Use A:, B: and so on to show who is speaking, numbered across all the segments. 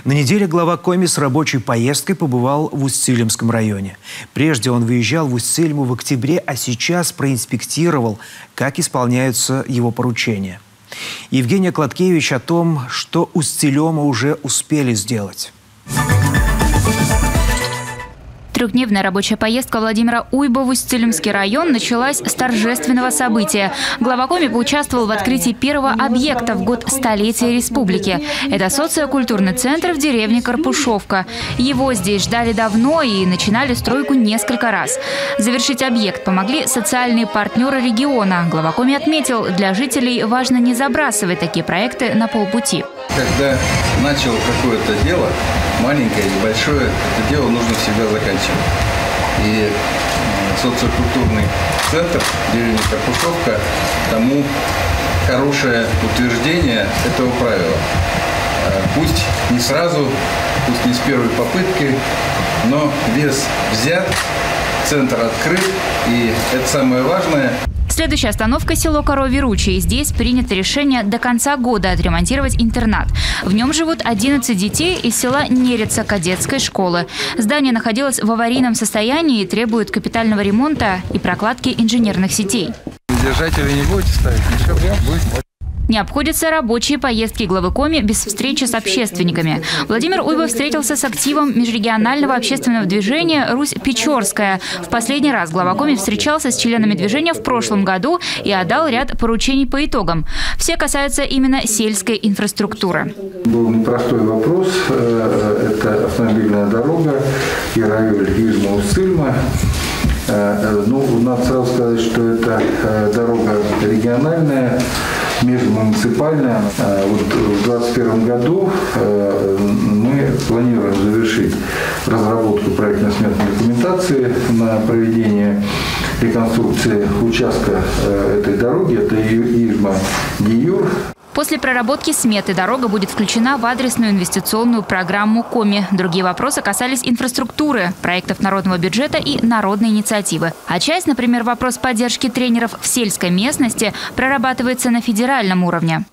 A: На неделе глава Коми с рабочей поездкой побывал в Усть-Илимском районе. Прежде он выезжал в Усть-Илиму в октябре, а сейчас проинспектировал, как исполняются его поручения. Евгения Кладкевич о том, что Усть-Илима уже успели сделать.
B: Трехдневная рабочая поездка Владимира Уйба в Усть-Илимский район началась с торжественного события. Глава Коми поучаствовал в открытии первого объекта в год столетия республики. Это социокультурный центр в деревне Карпушовка. Его здесь ждали давно и начинали стройку несколько раз. Завершить объект помогли социальные партнеры региона. Глава Коми отметил, для жителей важно не забрасывать такие проекты на полпути.
C: Когда начал какое-то дело, маленькое или большое, это дело нужно всегда заканчивать. И социокультурный центр деревни Карпушовка тому хорошее утверждение этого правила. Пусть не сразу, пусть не с первой попытки, но вес взят, центр открыт, и это самое важное.
B: Следующая остановка – село Коровьи Ручьи. Здесь принято решение до конца года отремонтировать интернат. В нем живут 11 детей из села Нерица кадетской школы. Здание находилось в аварийном состоянии и требует капитального ремонта и прокладки инженерных сетей.
C: Держатели не будете ставить? Ничего, будет.
B: Не обходятся рабочие поездки главы Коми без встречи с общественниками. Владимир Уйба встретился с активом межрегионального общественного движения «Русь-Печорская». В последний раз глава Коми встречался с членами движения в прошлом году и отдал ряд поручений по итогам. Все касаются именно сельской инфраструктуры.
D: Был непростой вопрос. Это автомобильная дорога Яровель-Южма-Усть-Илима. Надо сразу сказать, что это дорога региональная, межмуниципальная. Вот в 2021 году мы планируем завершить разработку проектно-сметной документации на проведение реконструкции участка этой дороги. Это Южма-Диюр.
B: После проработки сметы дорога будет включена в адресную инвестиционную программу Коми. Другие вопросы касались инфраструктуры, проектов народного бюджета и народной инициативы. А часть, например, вопрос поддержки тренеров в сельской местности, прорабатывается на федеральном уровне.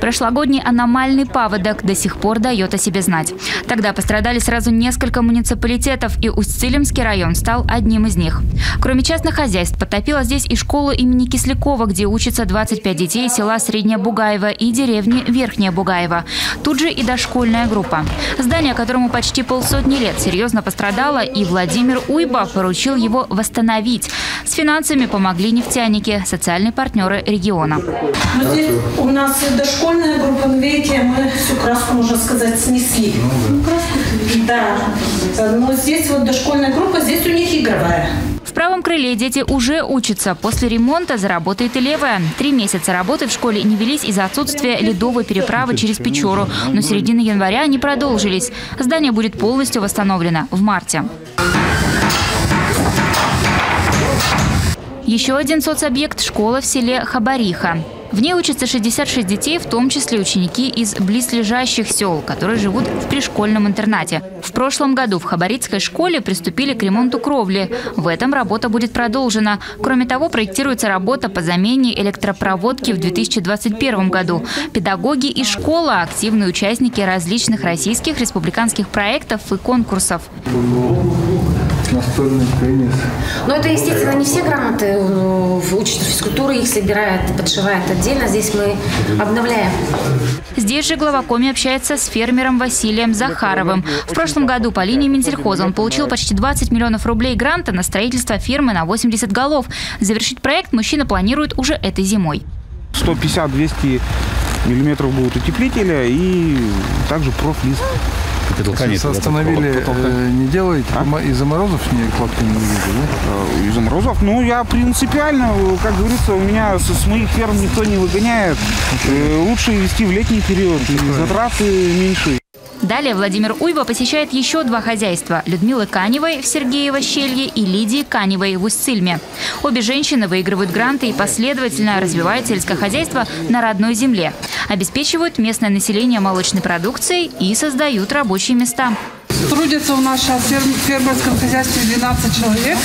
B: Прошлогодний аномальный паводок до сих пор дает о себе знать. Тогда пострадали сразу несколько муниципалитетов, и Усть-Илимский район стал одним из них. Кроме частных хозяйств, подтопило здесь и школу имени Кислякова, где учатся 25 детей села Средняя Бугаева и деревни Верхняя Бугаева. Тут же и дошкольная группа. Здание, которому почти полсотни лет, серьезно пострадало, и Владимир Уйба поручил его восстановить. С финансами помогли нефтяники, социальные партнеры региона.
E: Здесь у нас дошкольная группа, видите, мы всю краску, можно сказать, снесли. Да, но здесь вот дошкольная группа, здесь у них игровая.
B: В правом крыле дети уже учатся. После ремонта заработает и левая. 3 месяца работы в школе не велись из-за отсутствия ледовой переправы через Печору. Но с середины января они продолжились. Здание будет полностью восстановлено в марте. Еще один соцобъект – школа в селе Хабариха. В ней учатся 66 детей, в том числе ученики из близлежащих сел, которые живут в пришкольном интернате. В прошлом году в Хабарицкой школе приступили к ремонту кровли. В этом работа будет продолжена. Кроме того, проектируется работа по замене электропроводки в 2021 году. Педагоги и школа – активные участники различных российских республиканских проектов и конкурсов.
D: Настольный теннис.
F: Но это, естественно, не все грамоты учитель физкультуры, их собирает, подшивает отдельно. Здесь мы обновляем.
B: Здесь же глава Коми общается с фермером Василием Захаровым. В прошлом году по линии Минсельхоза он получил почти 20 миллионов рублей гранта на строительство фермы на 80 голов. Завершить проект мужчина планирует уже этой зимой.
G: 150-200 миллиметров будут утеплителя и также профлист.
D: Остановили, не делаете? Из-за морозов кладку не видите, да?
G: Из-за морозов? Ну, я принципиально, как говорится, у меня с моих ферм никто не выгоняет. Лучше вести в летний период, затраты меньше.
B: Далее Владимир Уйба посещает еще 2 хозяйства – Людмилы Каневой в Сергеево-Щелье и Лидии Каневой в Усть-Илиме. Обе женщины выигрывают гранты и последовательно развивают сельское хозяйство на родной земле, обеспечивают местное население молочной продукцией и создают рабочие места.
H: Трудятся у нас сейчас в фермерском хозяйстве 12 человек.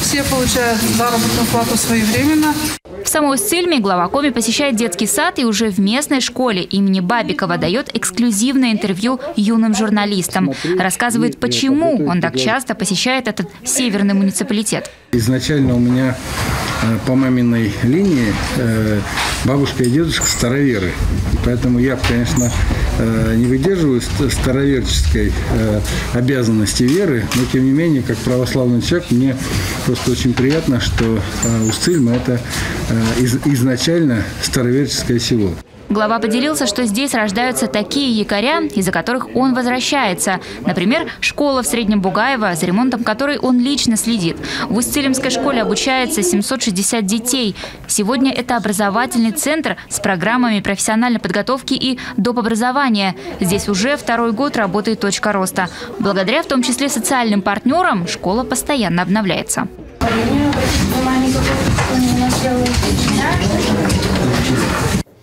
H: Все получают заработную плату своевременно.
B: В самой Усть-Цильме глава Коми посещает детский сад и уже в местной школе имени Бабикова дает эксклюзивное интервью юным журналистам. Рассказывает, почему он так часто посещает этот северный муниципалитет.
I: Изначально у меня по маминой линии бабушка и дедушка староверы. Поэтому я, конечно, не выдерживаю староверческой обязанности веры, но тем не менее, как православный человек, мне просто очень приятно, что Усть-Цильма – это изначально староверческое село.
B: Глава поделился, что здесь рождаются такие якоря, из-за которых он возвращается. Например, школа в Среднем Бугаево, за ремонтом которой он лично следит. В Усть-Цилимской школе обучается 760 детей. Сегодня это образовательный центр с программами профессиональной подготовки и доп. Образования. Здесь уже второй год работает точка роста. Благодаря в том числе социальным партнерам школа постоянно обновляется.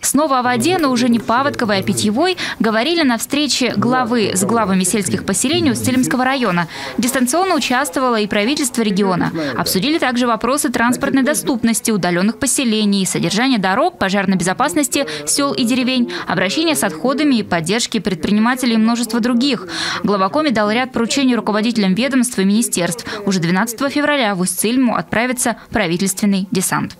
B: Снова о воде, но уже не паводковой, а питьевой, говорили на встрече главы с главами сельских поселений Усть-Цилимского района. Дистанционно участвовало и правительство региона. Обсудили также вопросы транспортной доступности удаленных поселений, содержания дорог, пожарной безопасности сел и деревень, обращения с отходами и поддержки предпринимателей и множество других. Глава Коми дал ряд поручений руководителям ведомств и министерств. Уже 12 февраля в Усть-Цильму отправится правительственный десант.